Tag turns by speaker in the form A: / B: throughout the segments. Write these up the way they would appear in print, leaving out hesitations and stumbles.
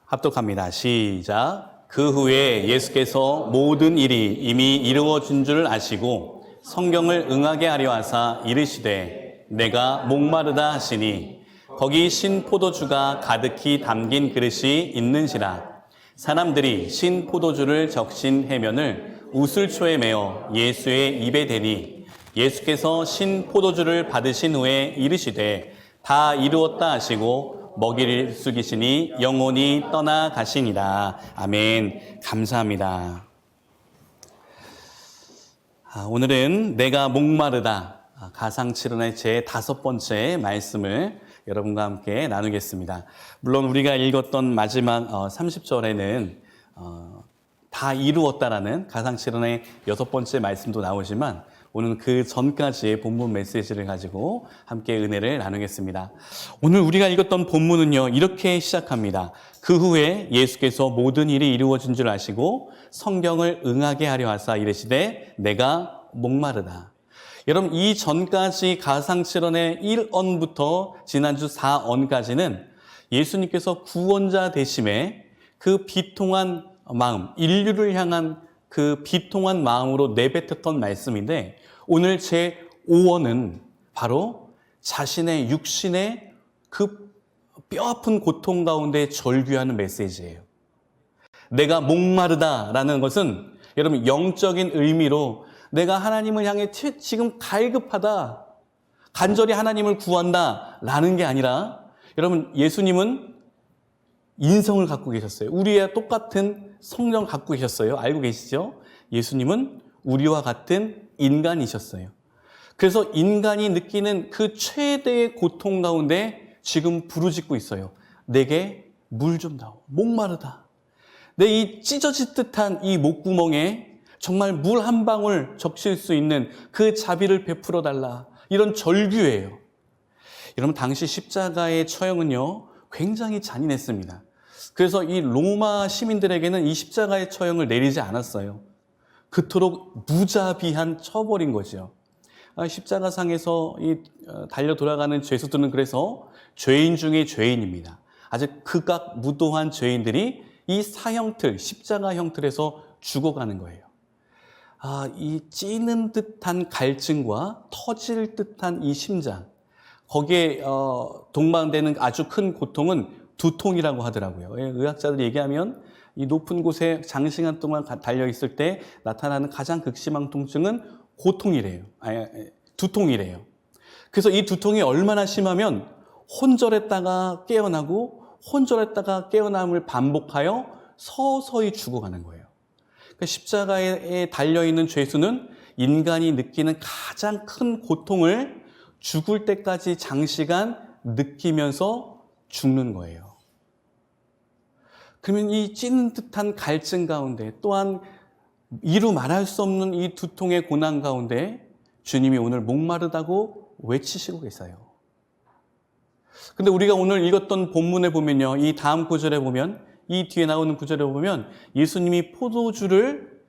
A: 합독합니다. 시작. 그 후에 예수께서 모든 일이 이미 이루어진 줄 아시고 성경을 응하게 하려 하사 이르시되 내가 목마르다 하시니 거기 신 포도주가 가득히 담긴 그릇이 있는지라. 사람들이 신 포도주를 적신 해면을 우슬초에 메어 예수의 입에 대니 예수께서 신 포도주를 받으신 후에 이르시되 다 이루었다 하시고 먹이를 숙이시니 영원히 떠나가시니라. 아멘. 감사합니다. 오늘은 내가 목마르다 가상칠언의 제 5번째 말씀을 여러분과 함께 나누겠습니다. 물론 우리가 읽었던 마지막 30절에는 다 이루었다라는 가상칠언의 6번째 말씀도 나오지만 오늘 그 전까지의 본문 메시지를 가지고 함께 은혜를 나누겠습니다. 오늘 우리가 읽었던 본문은요, 이렇게 시작합니다. 그 후에 예수께서 모든 일이 이루어진 줄 아시고 성경을 응하게 하려 하사 이르시되 내가 목마르다. 여러분, 이 전까지 가상칠언의 1언부터 지난주 4언까지는 예수님께서 구원자 되심에 그 비통한 마음, 인류를 향한 그 비통한 마음으로 내뱉었던 말씀인데, 오늘 제 5언은 바로 자신의 육신의 그 뼈아픈 고통 가운데 절규하는 메시지예요. 내가 목마르다라는 것은 여러분 영적인 의미로 내가 하나님을 향해 지금 갈급하다, 간절히 하나님을 구한다라는 게 아니라, 여러분 예수님은 인성을 갖고 계셨어요. 우리와 똑같은 성령을 갖고 계셨어요. 알고 계시죠? 예수님은 우리와 같은 인간이셨어요. 그래서 인간이 느끼는 그 최대의 고통 가운데 지금 부르짖고 있어요. 내게 물 좀 다오. 목마르다. 내 이 찢어질 듯한 이 목구멍에 정말 물 한 방울 적실 수 있는 그 자비를 베풀어 달라. 이런 절규예요. 여러분, 당시 십자가의 처형은요, 굉장히 잔인했습니다. 그래서 이 로마 시민들에게는 이 십자가의 처형을 내리지 않았어요. 그토록 무자비한 처벌인 거죠. 십자가상에서 달려 돌아가는 죄수들은 그래서 죄인 중에 죄인입니다. 아주 극악 무도한 죄인들이 이 사형틀, 십자가 형틀에서 죽어가는 거예요. 이 찌는 듯한 갈증과 터질 듯한 이 심장, 거기에 동반되는 아주 큰 고통은 두통이라고 하더라고요. 의학자들 얘기하면 이 높은 곳에 장시간 동안 달려있을 때 나타나는 가장 극심한 통증은 고통이래요. 두통이래요. 그래서 이 두통이 얼마나 심하면 혼절했다가 깨어나고 혼절했다가 깨어남을 반복하여 서서히 죽어가는 거예요. 그러니까 십자가에 달려있는 죄수는 인간이 느끼는 가장 큰 고통을 죽을 때까지 장시간 느끼면서 죽는 거예요. 그러면 이 찌는 듯한 갈증 가운데, 또한 이루 말할 수 없는 이 두통의 고난 가운데 주님이 오늘 목마르다고 외치시고 계세요. 근데 우리가 오늘 읽었던 본문에 보면요, 이 다음 구절에 보면, 이 뒤에 나오는 구절에 보면 예수님이 포도주를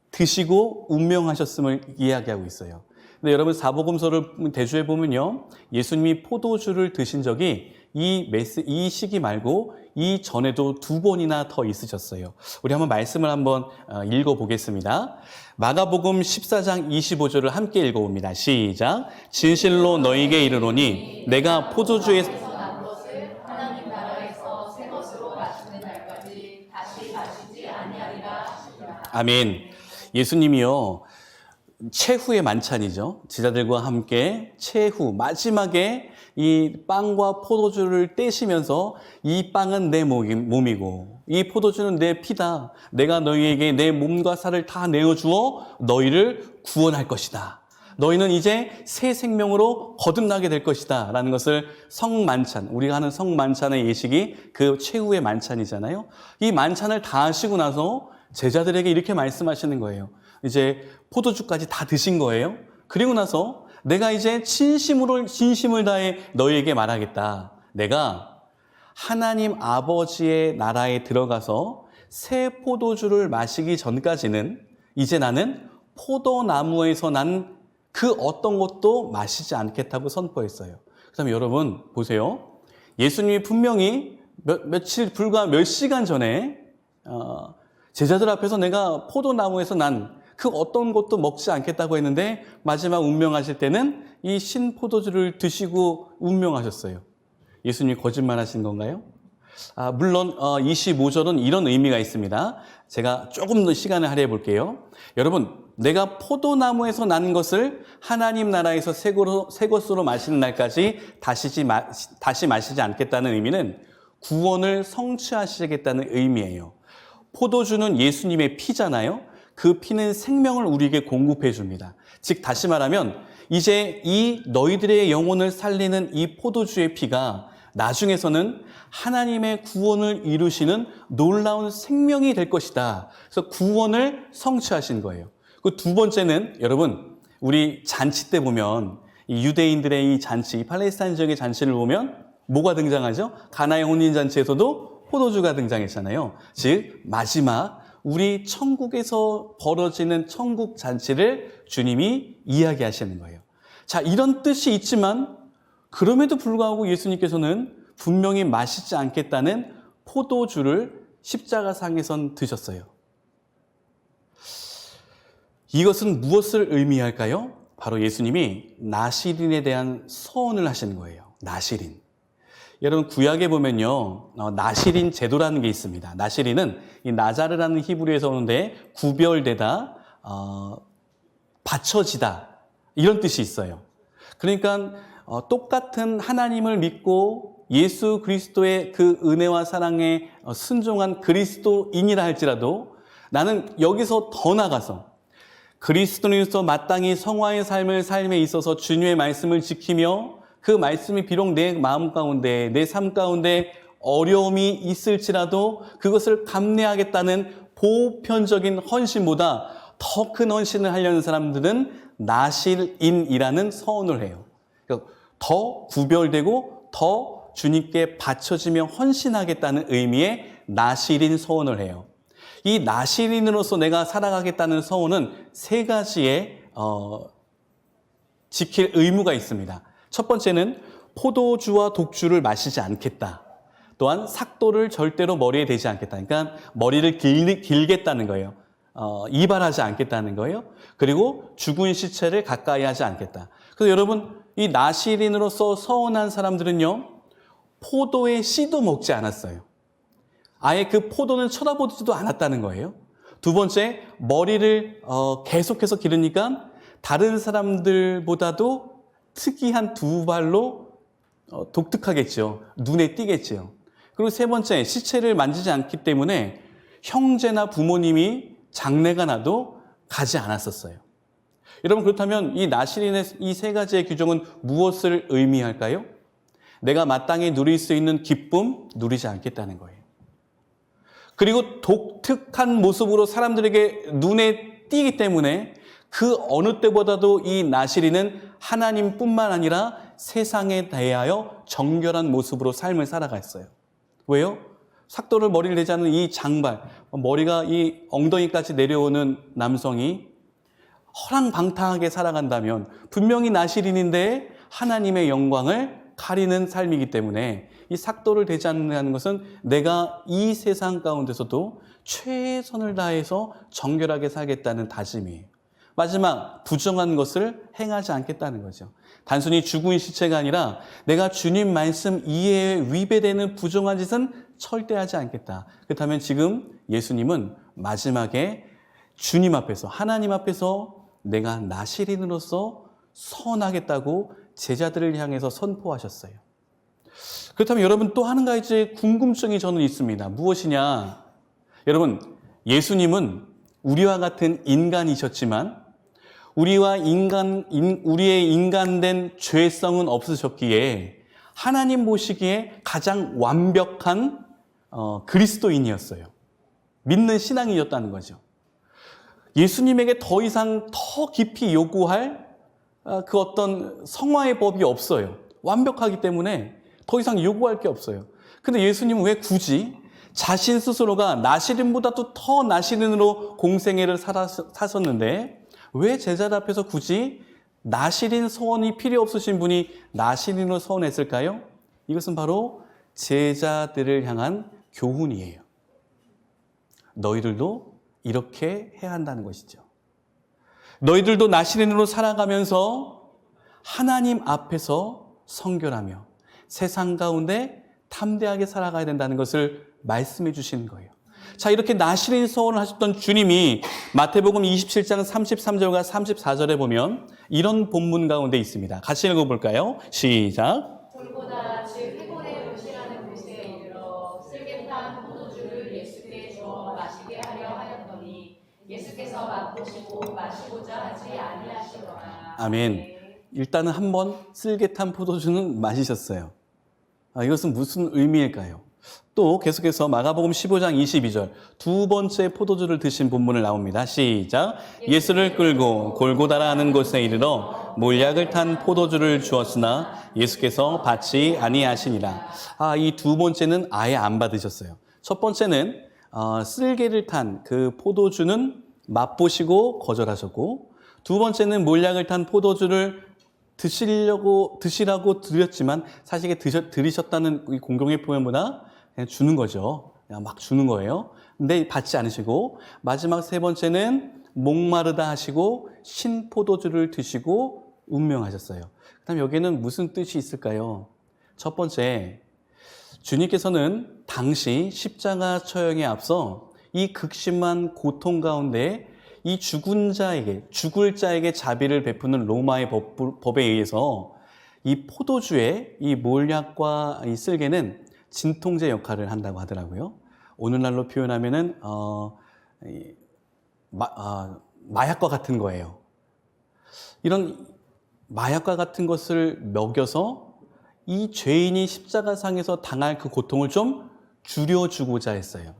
A: 드시고 운명하셨음을 이야기하고 있어요. 근데 여러분, 사복음서를 대주해 보면요, 예수님이 포도주를 드신 적이 이 시기 말고 이 전에도 2번이나 더 있으셨어요. 우리 한번 말씀을 한번 읽어보겠습니다. 마가복음 14장 25절을 함께 읽어봅니다. 시작. 진실로 너희에게 이르노니 내가 포도주에서 난 것을 하나님 나라에서 새 것으로 마시는 날까지 다시 마시지 아니하리라 하시니라. 아멘. 예수님이요, 최후의 만찬이죠. 제자들과 함께 최후 마지막에 이 빵과 포도주를 떼시면서 이 빵은 내 몸이고 이 포도주는 내 피다. 내가 너희에게 내 몸과 살을 다 내어주어 너희를 구원할 것이다. 너희는 이제 새 생명으로 거듭나게 될 것이다. 라는 것을 성만찬, 우리가 하는 성만찬의 예식이 그 최후의 만찬이잖아요. 이 만찬을 다 하시고 나서 제자들에게 이렇게 말씀하시는 거예요. 이제 포도주까지 다 드신 거예요. 그리고 나서 내가 이제 진심을 다해 너희에게 말하겠다. 내가 하나님 아버지의 나라에 들어가서 새 포도주를 마시기 전까지는 이제 나는 포도나무에서 난 그 어떤 것도 마시지 않겠다고 선포했어요. 그 다음에 여러분 보세요. 예수님이 분명히 불과 몇 시간 전에 제자들 앞에서 내가 포도나무에서 난 그 어떤 것도 먹지 않겠다고 했는데 마지막 운명하실 때는 이 신포도주를 드시고 운명하셨어요. 예수님이 거짓말하신 건가요? 물론 25절은 이런 의미가 있습니다. 제가 조금 더 시간을 할애해 볼게요. 여러분, 내가 포도나무에서 난 것을 하나님 나라에서 새 것으로 마시는 날까지 다시 마시지 않겠다는 의미는 구원을 성취하시겠다는 의미예요. 포도주는 예수님의 피잖아요. 그 피는 생명을 우리에게 공급해 줍니다. 즉 다시 말하면 이제 이 너희들의 영혼을 살리는 이 포도주의 피가 나중에서는 하나님의 구원을 이루시는 놀라운 생명이 될 것이다. 그래서 구원을 성취하신 거예요. 그 두 번째는 여러분, 우리 잔치 때 보면 이 유대인들의 이 잔치, 팔레스타인 지역의 잔치를 보면 뭐가 등장하죠? 가나의 혼인잔치에서도 포도주가 등장했잖아요. 즉 마지막 우리 천국에서 벌어지는 천국 잔치를 주님이 이야기하시는 거예요. 자, 이런 뜻이 있지만 그럼에도 불구하고 예수님께서는 분명히 마시지 않겠다는 포도주를 십자가상에선 드셨어요. 이것은 무엇을 의미할까요? 바로 예수님이 나시린에 대한 서원을 하시는 거예요. 나시린. 여러분 구약에 보면요, 나시린 제도라는 게 있습니다. 나시린은 이 나자르라는 히브리에서 오는데 구별되다, 바쳐지다 이런 뜻이 있어요. 그러니까 똑같은 하나님을 믿고 예수 그리스도의 그 은혜와 사랑에 순종한 그리스도인이라 할지라도 나는 여기서 더 나가서 그리스도인으로서 마땅히 성화의 삶을 삶에 있어서 주님의 말씀을 지키며 그 말씀이 비록 내 마음 가운데, 내 삶 가운데 어려움이 있을지라도 그것을 감내하겠다는 보편적인 헌신보다 더 큰 헌신을 하려는 사람들은 나실인이라는 서원을 해요. 그러니까 더 구별되고 더 주님께 바쳐지며 헌신하겠다는 의미의 나실인 서원을 해요. 이 나실인으로서 내가 살아가겠다는 서원은 세 가지의 지킬 의무가 있습니다. 첫 번째는 포도주와 독주를 마시지 않겠다. 또한 삭도를 절대로 머리에 대지 않겠다. 그러니까 머리를 길겠다는 거예요. 이발하지 않겠다는 거예요. 그리고 죽은 시체를 가까이 하지 않겠다. 그래서 여러분, 이 나시린으로서 서원한 사람들은요, 포도의 씨도 먹지 않았어요. 아예 그 포도는 쳐다보지도 않았다는 거예요. 두 번째, 머리를 계속해서 기르니까 다른 사람들보다도 특이한 두 발로 독특하겠죠. 눈에 띄겠죠. 그리고 세 번째, 시체를 만지지 않기 때문에 형제나 부모님이 장례가 나도 가지 않았었어요. 여러분, 그렇다면 이 나시린의 이 세 가지의 규정은 무엇을 의미할까요? 내가 마땅히 누릴 수 있는 기쁨, 누리지 않겠다는 거예요. 그리고 독특한 모습으로 사람들에게 눈에 띄기 때문에 그 어느 때보다도 이 나시린은 하나님뿐만 아니라 세상에 대하여 정결한 모습으로 삶을 살아갔어요. 왜요? 삭도를 머리를 대지 않는 이 장발, 머리가 이 엉덩이까지 내려오는 남성이 허랑방탕하게 살아간다면 분명히 나시린인데 하나님의 영광을 가리는 삶이기 때문에 이 삭도를 대지 않는다는 것은 내가 이 세상 가운데서도 최선을 다해서 정결하게 살겠다는 다짐이에요. 마지막, 부정한 것을 행하지 않겠다는 거죠. 단순히 죽은 시체가 아니라 내가 주님 말씀 이해에 위배되는 부정한 짓은 절대 하지 않겠다. 그렇다면 지금 예수님은 마지막에 주님 앞에서, 하나님 앞에서 내가 나시린으로서 선하겠다고 제자들을 향해서 선포하셨어요. 그렇다면 여러분 또 한 가지 궁금증이 저는 있습니다. 무엇이냐? 여러분, 예수님은 우리와 같은 인간이셨지만 우리의 인간된 죄성은 없으셨기에 하나님 보시기에 가장 완벽한 그리스도인이었어요. 믿는 신앙이었다는 거죠. 예수님에게 더 이상 더 깊이 요구할 그 어떤 성화의 법이 없어요. 완벽하기 때문에 더 이상 요구할 게 없어요. 근데 예수님은 왜 굳이 자신 스스로가 나시린보다도 더 나시린으로 공생애를 사셨는데 왜 제자들 앞에서 굳이 나시린 서원이 필요 없으신 분이 나시린으로 서원했을까요? 이것은 바로 제자들을 향한 교훈이에요. 너희들도 이렇게 해야 한다는 것이죠. 너희들도 나시린으로 살아가면서 하나님 앞에서 성결하며 세상 가운데 담대하게 살아가야 된다는 것을 말씀해 주시는 거예요. 자, 이렇게 나시린 서원을 하셨던 주님이 마태복음 27장 33절과 34절에 보면 이런 본문 가운데 있습니다. 같이 읽어볼까요? 시작.
B: 돌보다 즉 헤보네 도시라는 곳에 이르러 쓸개탄 포도주를 예수께 주어 마시게 하려 하였더니 예수께서 맛보시고 마시고자 하지 아니하시더라.
A: 아멘. 일단은 한번 쓸개탄 포도주는 마시셨어요. 이것은 무슨 의미일까요? 또 계속해서 마가복음 15장 22절 두 번째 포도주를 드신 본문을 나옵니다. 시작. 예수를 끌고 골고다라 하는 곳에 이르러 몰약을 탄 포도주를 주었으나 예수께서 받지 아니하시니라. 이 두 번째는 아예 안 받으셨어요. 첫 번째는 쓸개를 탄 그 포도주는 맛보시고 거절하셨고, 두 번째는 몰약을 탄 포도주를 드시라고 드렸지만 사실 들이셨다는 이 공경의 표현보다 그냥 주는 거죠. 그냥 막 주는 거예요. 근데 받지 않으시고, 마지막 세 번째는 목마르다 하시고 신포도주를 드시고 운명하셨어요. 그다음 여기에는 무슨 뜻이 있을까요? 첫 번째, 주님께서는 당시 십자가 처형에 앞서 이 극심한 고통 가운데 이 죽을 자에게 자비를 베푸는 로마의 법에 의해서 이 포도주의 이 몰약과 이 쓸개는 진통제 역할을 한다고 하더라고요. 오늘날로 표현하면은 마약과 같은 거예요. 이런 마약과 같은 것을 먹여서 이 죄인이 십자가상에서 당할 그 고통을 좀 줄여주고자 했어요.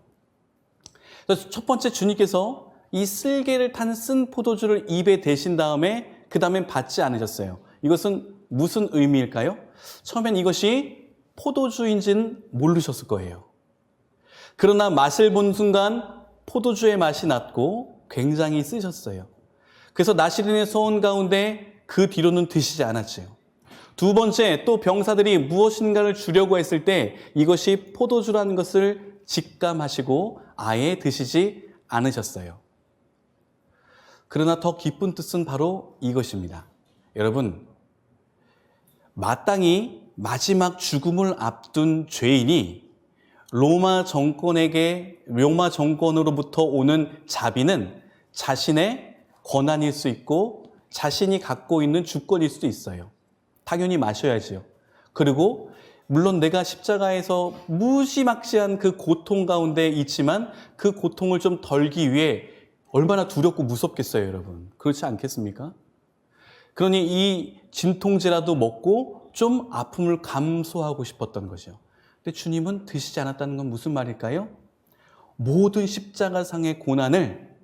A: 그래서 첫 번째, 주님께서 이 쓸개를 탄 쓴 포도주를 입에 대신 다음에 그 다음엔 받지 않으셨어요. 이것은 무슨 의미일까요? 처음엔 이것이 포도주인지는 모르셨을 거예요. 그러나 맛을 본 순간 포도주의 맛이 났고 굉장히 쓰셨어요. 그래서 나시린의 서원 가운데 그 뒤로는 드시지 않았죠. 두 번째, 또 병사들이 무엇인가를 주려고 했을 때 이것이 포도주라는 것을 직감하시고 아예 드시지 않으셨어요. 그러나 더 깊은 뜻은 바로 이것입니다. 여러분, 마땅히 마지막 죽음을 앞둔 죄인이 로마 정권으로부터 오는 자비는 자신의 권한일 수 있고 자신이 갖고 있는 주권일 수도 있어요. 당연히 마셔야지요. 그리고 물론 내가 십자가에서 무지막지한 그 고통 가운데 있지만 그 고통을 좀 덜기 위해 얼마나 두렵고 무섭겠어요, 여러분. 그렇지 않겠습니까? 그러니 이 진통제라도 먹고 좀 아픔을 감소하고 싶었던 거죠. 근데 주님은 드시지 않았다는 건 무슨 말일까요? 모든 십자가상의 고난을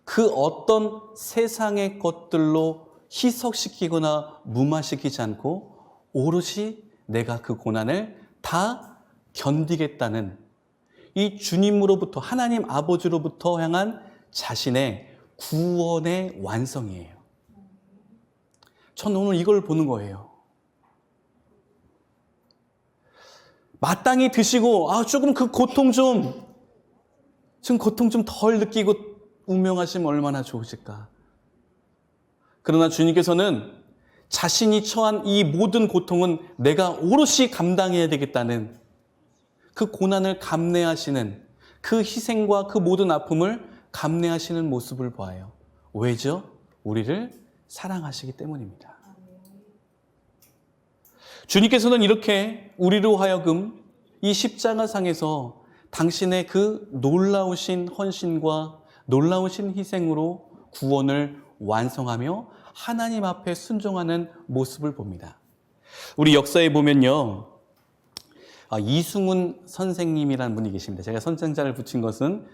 A: 그 어떤 세상의 것들로 희석시키거나 무마시키지 않고 오롯이 내가 그 고난을 다 견디겠다는 이 주님으로부터, 하나님 아버지로부터 향한 자신의 구원의 완성이에요. 전 오늘 이걸 보는 거예요. 마땅히 드시고 조금 그 고통 좀 덜 느끼고 운명하시면 얼마나 좋으실까. 그러나 주님께서는 자신이 처한 이 모든 고통은 내가 오롯이 감당해야 되겠다는 그 고난을 감내하시는, 그 희생과 그 모든 아픔을 감내하시는 모습을 보아요. 왜죠? 우리를 사랑하시기 때문입니다. 주님께서는 이렇게 우리로 하여금 이 십자가상에서 당신의 그 놀라우신 헌신과 놀라우신 희생으로 구원을 완성하며 하나님 앞에 순종하는 모습을 봅니다. 우리 역사에 보면요, 이승훈 선생님이라는 분이 계십니다. 제가 선장자를 붙인 것은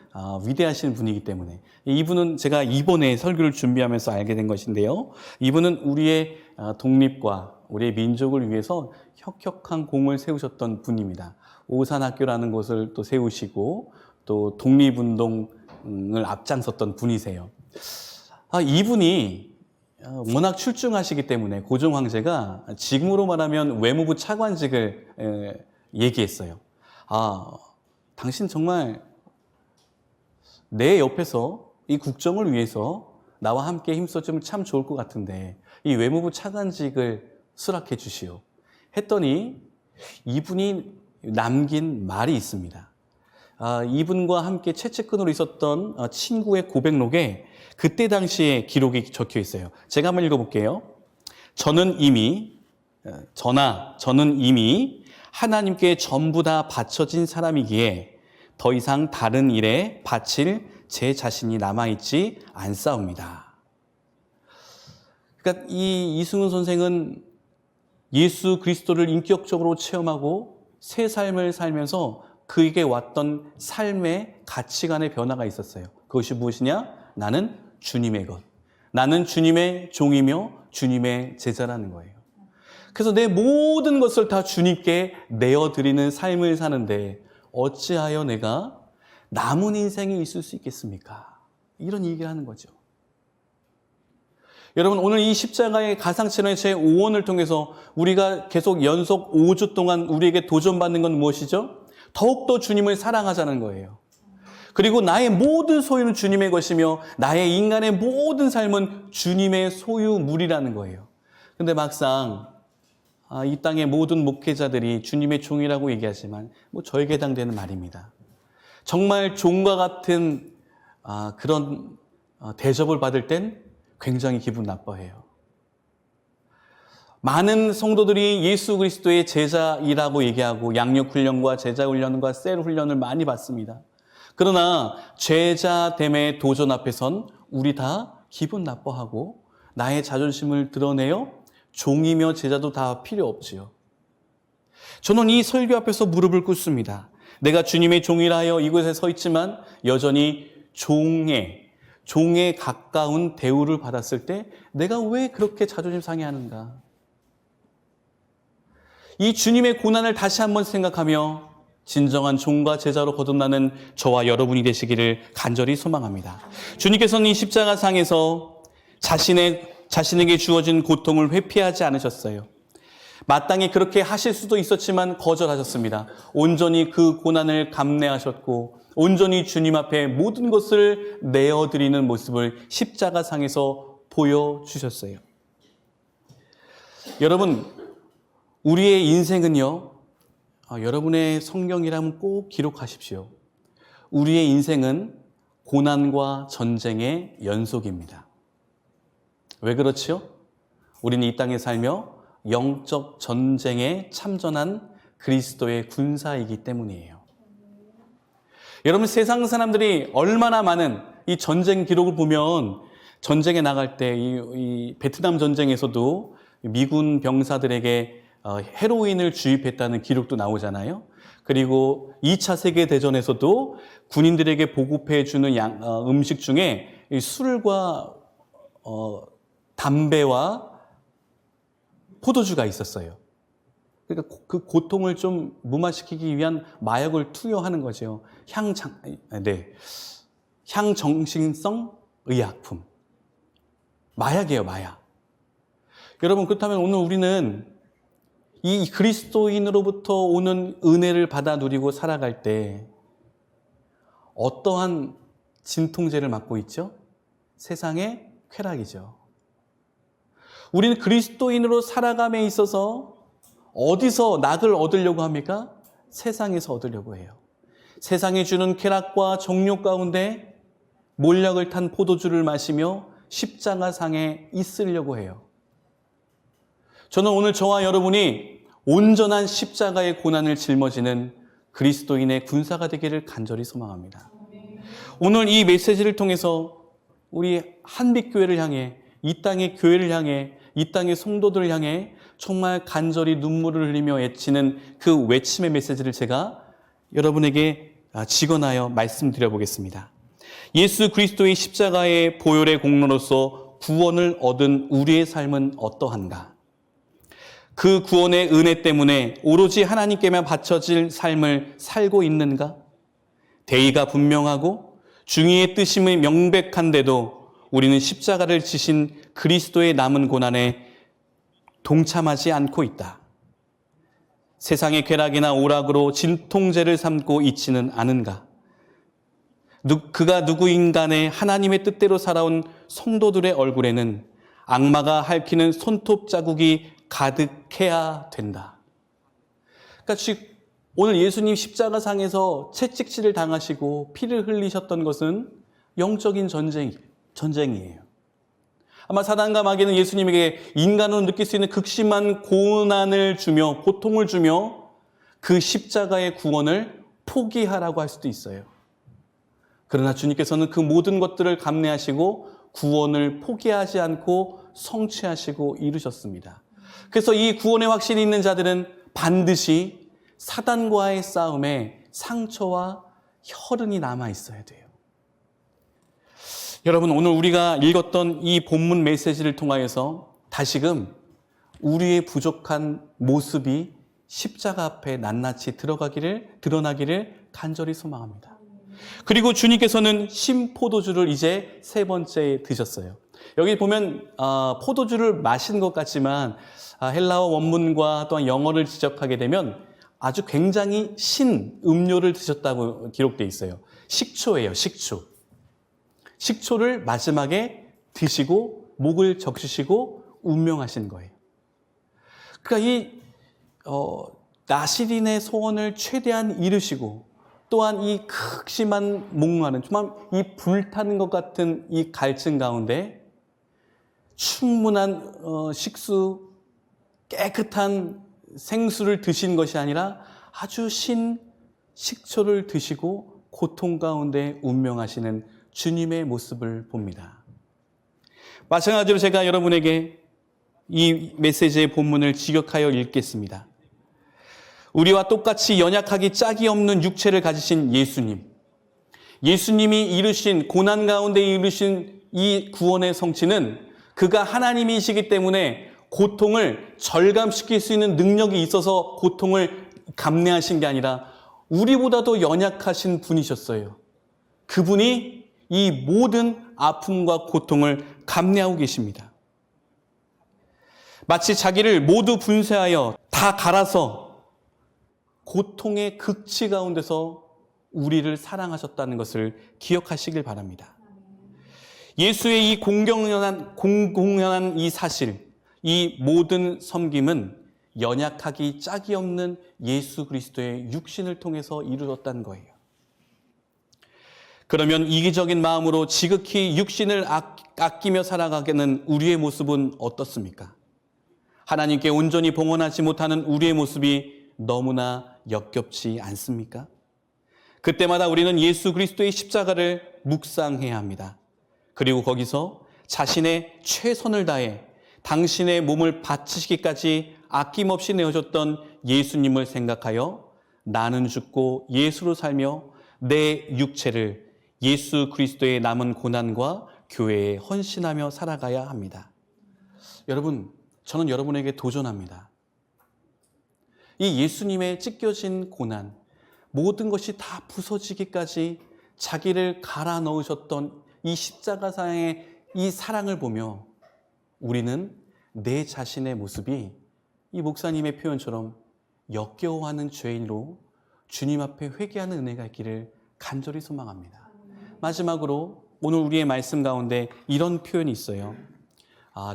A: 위대하신 분이기 때문에. 이분은 제가 이번에 설교를 준비하면서 알게 된 것인데요. 이분은 우리의 독립과 우리의 민족을 위해서 혁혁한 공을 세우셨던 분입니다. 오산학교라는 곳을 또 세우시고 또 독립운동을 앞장섰던 분이세요. 이분이 워낙 출중하시기 때문에 고종 황제가 지금으로 말하면 외무부 차관직을 얘기했어요. 당신 정말 내 옆에서 이 국정을 위해서 나와 함께 힘써주면 참 좋을 것 같은데 이 외무부 차관직을 수락해 주시오. 했더니 이분이 남긴 말이 있습니다. 이분과 함께 채찍근으로 있었던 친구의 고백록에 그때 당시에 기록이 적혀 있어요. 제가 한번 읽어볼게요. 저는 이미 하나님께 전부 다 바쳐진 사람이기에 더 이상 다른 일에 바칠 제 자신이 남아있지 않사옵니다. 그러니까 이 이승훈 선생은 예수 그리스도를 인격적으로 체험하고 새 삶을 살면서 그에게 왔던 삶의 가치관의 변화가 있었어요. 그것이 무엇이냐? 나는 주님의 것. 나는 주님의 종이며 주님의 제자라는 거예요. 그래서 내 모든 것을 다 주님께 내어드리는 삶을 사는데 어찌하여 내가 남은 인생이 있을 수 있겠습니까? 이런 얘기를 하는 거죠. 여러분, 오늘 이 십자가의 가상칠언의 제5원을 통해서 우리가 계속 연속 5주 동안 우리에게 도전받는 건 무엇이죠? 더욱더 주님을 사랑하자는 거예요. 그리고 나의 모든 소유는 주님의 것이며 나의 인간의 모든 삶은 주님의 소유물이라는 거예요. 근데 막상 이 땅의 모든 목회자들이 주님의 종이라고 얘기하지만 저에게 해당되는 말입니다. 정말 종과 같은 그런 대접을 받을 땐 굉장히 기분 나빠해요. 많은 성도들이 예수 그리스도의 제자이라고 얘기하고 양육훈련과 제자훈련과 셀훈련을 많이 받습니다. 그러나 제자됨의 도전 앞에선 우리 다 기분 나빠하고 나의 자존심을 드러내어 종이며 제자도 다 필요 없지요. 저는 이 설교 앞에서 무릎을 꿇습니다. 내가 주님의 종이라 하여 이곳에 서 있지만 여전히 종에 가까운 대우를 받았을 때 내가 왜 그렇게 자존심 상해하는가? 이 주님의 고난을 다시 한번 생각하며 진정한 종과 제자로 거듭나는 저와 여러분이 되시기를 간절히 소망합니다. 주님께서는 이 십자가상에서 자신에게 주어진 고통을 회피하지 않으셨어요. 마땅히 그렇게 하실 수도 있었지만 거절하셨습니다. 온전히 그 고난을 감내하셨고 온전히 주님 앞에 모든 것을 내어드리는 모습을 십자가상에서 보여주셨어요. 여러분, 우리의 인생은요, 여러분의 성경이라면 꼭 기록하십시오. 우리의 인생은 고난과 전쟁의 연속입니다. 왜 그렇지요? 우리는 이 땅에 살며 영적 전쟁에 참전한 그리스도의 군사이기 때문이에요. 여러분, 세상 사람들이 얼마나 많은 이 전쟁 기록을 보면 전쟁에 나갈 때 이 베트남 전쟁에서도 미군 병사들에게 헤로인을 주입했다는 기록도 나오잖아요. 그리고 2차 세계대전에서도 군인들에게 보급해 주는 음식 중에 술과 담배와 포도주가 있었어요. 그러니까 그 고통을 좀 무마시키기 위한 마약을 투여하는 거죠. 향정신성 의약품. 마약이에요, 마약. 여러분, 그렇다면 오늘 우리는 이 그리스도인으로부터 오는 은혜를 받아 누리고 살아갈 때 어떠한 진통제를 맞고 있죠? 세상의 쾌락이죠. 우리는 그리스도인으로 살아감에 있어서 어디서 낙을 얻으려고 합니까? 세상에서 얻으려고 해요. 세상이 주는 쾌락과 정욕 가운데 몰약을 탄 포도주를 마시며 십자가상에 있으려고 해요. 저는 오늘 저와 여러분이 온전한 십자가의 고난을 짊어지는 그리스도인의 군사가 되기를 간절히 소망합니다. 오늘 이 메시지를 통해서 우리 한빛교회를 향해, 이 땅의 교회를 향해, 이 땅의 성도들을 향해 정말 간절히 눈물을 흘리며 외치는 그 외침의 메시지를 제가 여러분에게 직언하여 말씀드려 보겠습니다. 예수 그리스도의 십자가의 보혈의 공로로서 구원을 얻은 우리의 삶은 어떠한가? 그 구원의 은혜 때문에 오로지 하나님께만 바쳐질 삶을 살고 있는가? 대의가 분명하고 중의의 뜻임이 명백한데도 우리는 십자가를 지신 그리스도의 남은 고난에 동참하지 않고 있다. 세상의 쾌락이나 오락으로 진통제를 삼고 있지는 않은가? 그가 누구인간의 하나님의 뜻대로 살아온 성도들의 얼굴에는 악마가 핥히는 손톱 자국이 가득해야 된다. 그러니까 오늘 예수님 십자가상에서 채찍질을 당하시고 피를 흘리셨던 것은 영적인 전쟁이에요. 아마 사단과 마귀는 예수님에게 인간으로 느낄 수 있는 극심한 고난을 주며 고통을 주며 그 십자가의 구원을 포기하라고 할 수도 있어요. 그러나 주님께서는 그 모든 것들을 감내하시고 구원을 포기하지 않고 성취하시고 이루셨습니다. 그래서 이 구원의 확신이 있는 자들은 반드시 사단과의 싸움에 상처와 혈흔이 남아 있어야 돼요. 여러분, 오늘 우리가 읽었던 이 본문 메시지를 통하여서 다시금 우리의 부족한 모습이 십자가 앞에 낱낱이 드러나기를 간절히 소망합니다. 그리고 주님께서는 신포도주를 이제 세 번째 드셨어요. 여기 보면 포도주를 마신 것 같지만 헬라어 원문과 또한 영어를 지적하게 되면 아주 굉장히 신 음료를 드셨다고 기록되어 있어요. 식초예요, 식초. 식초를 마지막에 드시고 목을 적시시고 운명하신 거예요. 그러니까 이 나시린의 소원을 최대한 이루시고 또한 이 극심한 목마른 정말 이 불타는 것 같은 이 갈증 가운데 충분한 식수, 깨끗한 생수를 드신 것이 아니라 아주 신 식초를 드시고 고통 가운데 운명하시는 주님의 모습을 봅니다. 마찬가지로 제가 여러분에게 이 메시지의 본문을 직역하여 읽겠습니다. 우리와 똑같이 연약하기 짝이 없는 육체를 가지신 예수님. 예수님이 이루신 고난 가운데 이루신 이 구원의 성취는 그가 하나님이시기 때문에 고통을 절감시킬 수 있는 능력이 있어서 고통을 감내하신 게 아니라 우리보다도 연약하신 분이셨어요. 그분이 이 모든 아픔과 고통을 감내하고 계십니다. 마치 자기를 모두 분쇄하여 다 갈아서 고통의 극치 가운데서 우리를 사랑하셨다는 것을 기억하시길 바랍니다. 예수의 이 공공연한 이 사실, 이 모든 섬김은 연약하기 짝이 없는 예수 그리스도의 육신을 통해서 이루어졌다는 거예요. 그러면 이기적인 마음으로 지극히 육신을 아끼며 살아가는 우리의 모습은 어떻습니까? 하나님께 온전히 봉헌하지 못하는 우리의 모습이 너무나 역겹지 않습니까? 그때마다 우리는 예수 그리스도의 십자가를 묵상해야 합니다. 그리고 거기서 자신의 최선을 다해 당신의 몸을 바치시기까지 아낌없이 내어줬던 예수님을 생각하여 나는 죽고 예수로 살며 내 육체를 예수 그리스도의 남은 고난과 교회에 헌신하며 살아가야 합니다. 여러분, 저는 여러분에게 도전합니다. 이 예수님의 찢겨진 고난, 모든 것이 다 부서지기까지 자기를 갈아 넣으셨던 이 십자가상의 이 사랑을 보며 우리는 내 자신의 모습이 이 목사님의 표현처럼 역겨워하는 죄인으로 주님 앞에 회개하는 은혜가 있기를 간절히 소망합니다. 마지막으로 오늘 우리의 말씀 가운데 이런 표현이 있어요.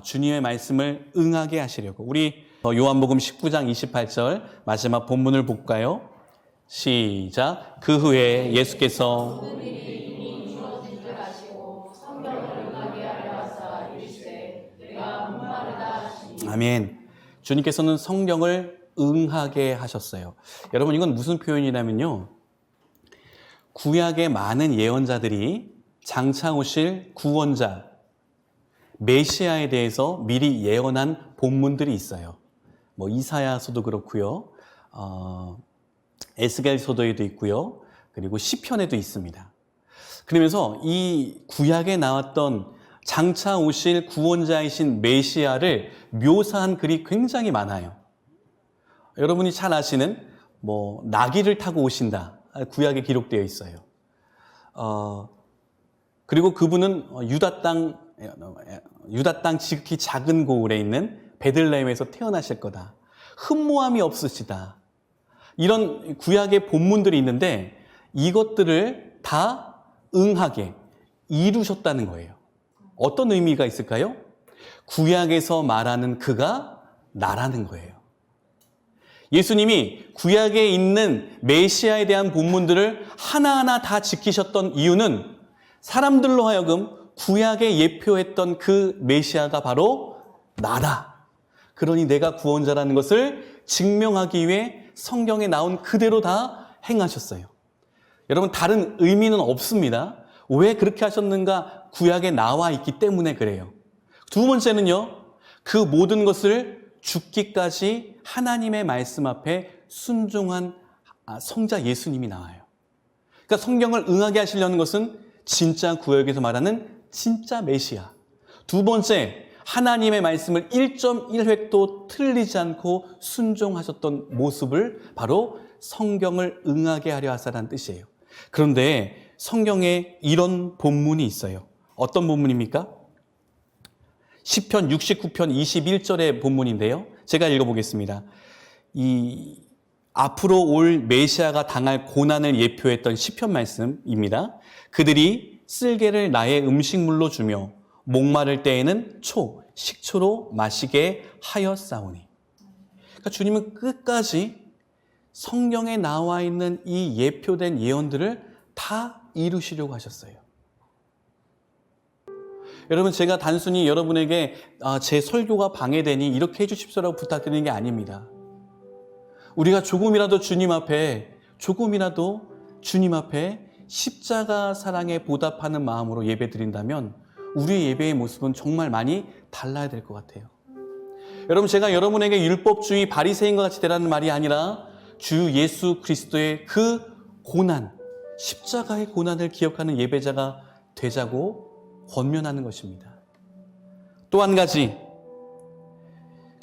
A: 주님의 말씀을 응하게 하시려고. 우리 요한복음 19장 28절 마지막 본문을 볼까요? 시작. 그 후에 예수께서 아멘. 주님께서는 성령을 응하게 하셨어요. 여러분, 이건 무슨 표현이냐면요, 구약의 많은 예언자들이 장차 오실 구원자 메시아에 대해서 미리 예언한 본문들이 있어요. 뭐 이사야서도 그렇고요, 에스겔서도에도 있고요, 그리고 시편에도 있습니다. 그러면서 이 구약에 나왔던 장차 오실 구원자이신 메시아를 묘사한 글이 굉장히 많아요. 여러분이 잘 아시는 나귀를 타고 오신다, 구약에 기록되어 있어요. 그리고 그분은 유다 땅 지극히 작은 고을에 있는 베들레헴에서 태어나실 거다. 흠모함이 없으시다. 이런 구약의 본문들이 있는데 이것들을 다 응하게 이루셨다는 거예요. 어떤 의미가 있을까요? 구약에서 말하는 그가 나라는 거예요. 예수님이 구약에 있는 메시아에 대한 본문들을 하나하나 다 지키셨던 이유는 사람들로 하여금 구약에 예표했던 그 메시아가 바로 나다. 그러니 내가 구원자라는 것을 증명하기 위해 성경에 나온 그대로 다 행하셨어요. 여러분, 다른 의미는 없습니다. 왜 그렇게 하셨는가? 구약에 나와 있기 때문에 그래요. 두 번째는요, 그 모든 것을 죽기까지 하나님의 말씀 앞에 순종한 성자 예수님이 나와요. 그러니까 성경을 응하게 하시려는 것은 진짜 구약에서 말하는 진짜 메시아. 두 번째, 하나님의 말씀을 1.1획도 틀리지 않고 순종하셨던 모습을 바로 성경을 응하게 하려 하사라는 뜻이에요. 그런데 성경에 이런 본문이 있어요. 어떤 본문입니까? 시편 69편 21절의 본문인데요. 제가 읽어보겠습니다. 이 앞으로 올 메시아가 당할 고난을 예표했던 시편 말씀입니다. 그들이 쓸개를 나의 음식물로 주며 목마를 때에는 식초로 마시게 하였사오니. 그러니까 주님은 끝까지 성경에 나와 있는 이 예표된 예언들을 다 이루시려고 하셨어요. 여러분, 제가 단순히 여러분에게 제 설교가 방해되니 이렇게 해주십시오라고 부탁드리는 게 아닙니다. 우리가 조금이라도 주님 앞에 십자가 사랑에 보답하는 마음으로 예배 드린다면 우리의 예배의 모습은 정말 많이 달라야 될 것 같아요. 여러분, 제가 여러분에게 율법주의 바리새인과 같이 되라는 말이 아니라 주 예수 그리스도의 그 고난, 십자가의 고난을 기억하는 예배자가 되자고 권면하는 것입니다. 또 한 가지,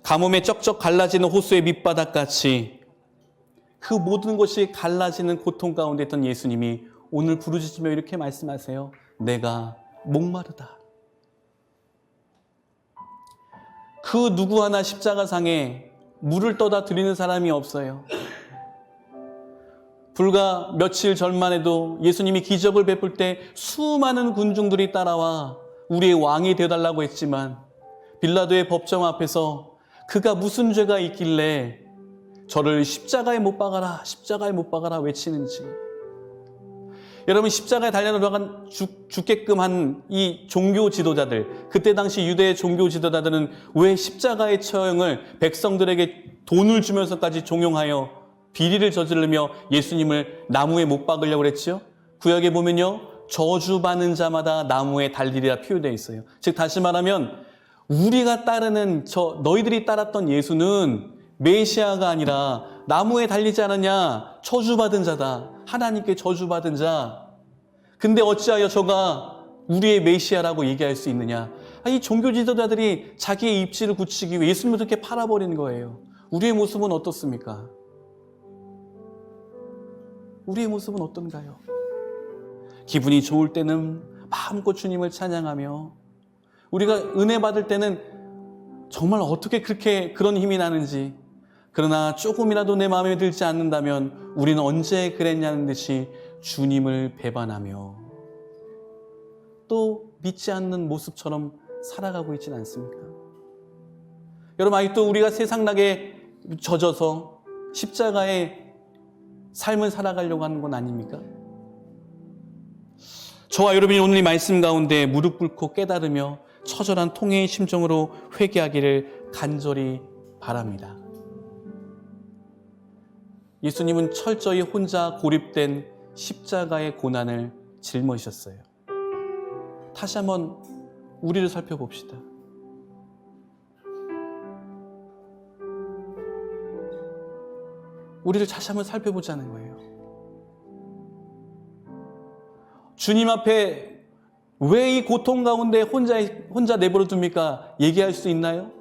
A: 가뭄에 쩍쩍 갈라지는 호수의 밑바닥같이 그 모든 것이 갈라지는 고통 가운데 있던 예수님이 오늘 부르짖으며 이렇게 말씀하세요. 내가 목마르다. 그 누구 하나 십자가상에 물을 떠다 드리는 사람이 없어요. 불과 며칠 전만 해도 예수님이 기적을 베풀 때 수많은 군중들이 따라와 우리의 왕이 되어달라고 했지만 빌라도의 법정 앞에서 그가 무슨 죄가 있길래 저를 십자가에 못 박아라 외치는지. 여러분, 십자가에 달려 죽게끔 한 이 종교 지도자들, 그때 당시 유대의 종교 지도자들은 왜 십자가의 처형을 백성들에게 돈을 주면서까지 종용하여 비리를 저지르며 예수님을 나무에 못 박으려고 그랬죠? 구약에 보면요, 저주받는 자마다 나무에 달리리라 표현되어 있어요. 즉 다시 말하면 우리가 따르는 너희들이 따랐던 예수는 메시아가 아니라 나무에 달리지 않았냐? 저주받은 자다. 하나님께 저주받은 자. 근데 어찌하여 저가 우리의 메시아라고 얘기할 수 있느냐? 이 종교 지도자들이 자기의 입지를 굳히기 위해 예수님을 그렇게 팔아버리는 거예요. 우리의 모습은 어떻습니까? 우리의 모습은 어떤가요? 기분이 좋을 때는 마음껏 주님을 찬양하며 우리가 은혜 받을 때는 정말 어떻게 그런 힘이 나는지, 그러나 조금이라도 내 마음에 들지 않는다면 우리는 언제 그랬냐는 듯이 주님을 배반하며 또 믿지 않는 모습처럼 살아가고 있지는 않습니까? 여러분, 아직도 우리가 세상나게 젖어서 십자가의 삶을 살아가려고 하는 건 아닙니까? 저와 여러분이 오늘 이 말씀 가운데 무릎 꿇고 깨달으며 처절한 통회의 심정으로 회개하기를 간절히 바랍니다. 예수님은 철저히 혼자 고립된 십자가의 고난을 짊어지셨어요. 다시 한번 우리를 살펴봅시다. 우리를 다시 한번 살펴보자는 거예요. 주님 앞에 왜 이 고통 가운데 혼자 내버려 둡니까? 얘기할 수 있나요?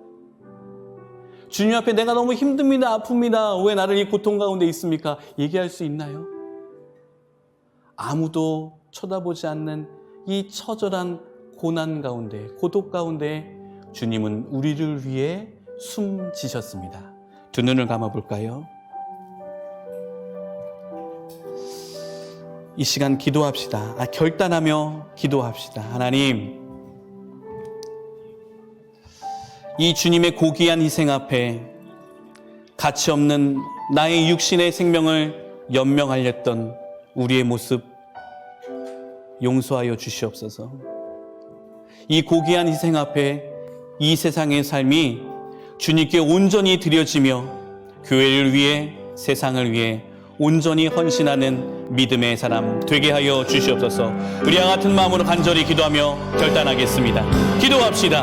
A: 주님 앞에 내가 너무 힘듭니다, 아픕니다. 왜 나를 이 고통 가운데 있습니까? 얘기할 수 있나요? 아무도 쳐다보지 않는 이 처절한 고난 가운데, 고독 가운데 주님은 우리를 위해 숨지셨습니다. 두 눈을 감아볼까요? 이 시간 기도합시다. 결단하며 기도합시다. 하나님, 이 주님의 고귀한 희생 앞에 가치 없는 나의 육신의 생명을 연명하였던 우리의 모습 용서하여 주시옵소서. 이 고귀한 희생 앞에 이 세상의 삶이 주님께 온전히 드려지며 교회를 위해, 세상을 위해 온전히 헌신하는 믿음의 사람 되게 하여 주시옵소서. 우리와 같은 마음으로 간절히 기도하며 결단하겠습니다. 기도합시다.